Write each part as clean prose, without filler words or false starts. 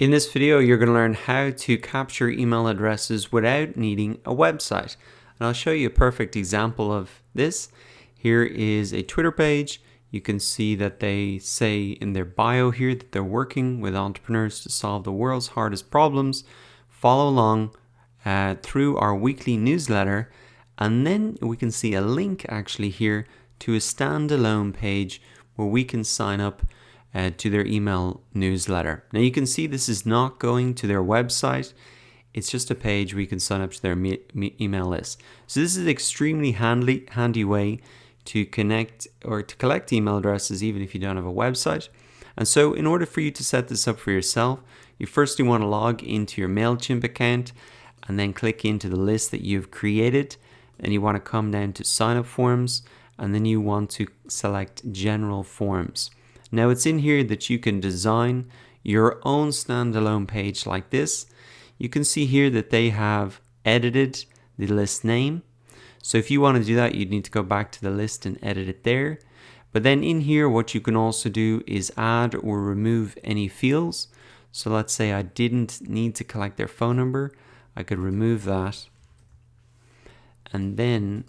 In this video, you're going to learn how to capture email addresses without needing a website. And I'll show you a perfect example of this. Here is a Twitter page. You can see that they say in their bio here that they're working with entrepreneurs to solve the world's hardest problems. Follow along through our weekly newsletter. And then we can see a link actually here to a standalone page where we can sign up to their email newsletter. Now you can see this is not going to their website. It's just a page where you can sign up to their email list. So this is an extremely handy way to connect or to collect email addresses even if you don't have a website. And so in order for you to set this up for yourself, you firstly want to log into your MailChimp account and then click into the list that you've created. And you want to come down to sign up forms and then you want to select general forms. Now it's in here that you can design your own standalone page like this. You can see here that they have edited the list name. So if you want to do that, you'd need to go back to the list and edit it there. But then in here, what you can also do is add or remove any fields. So let's say I didn't need to collect their phone number. I could remove that and then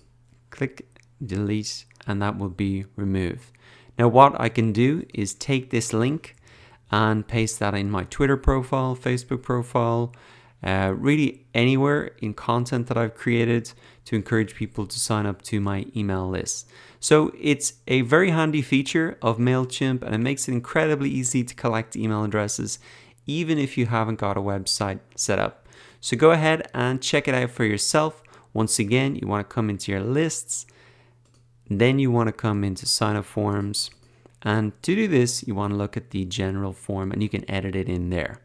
click delete and that will be removed. Now what I can do is take this link and paste that in my Twitter profile, Facebook profile, really anywhere in content that I've created to encourage people to sign up to my email list. So it's a very handy feature of MailChimp and it makes it incredibly easy to collect email addresses even if you haven't got a website set up. So go ahead and check it out for yourself. Once again, you want to come into your lists. Then you want to come into sign up forms, and to do this you want to look at the general form and you can edit it in there.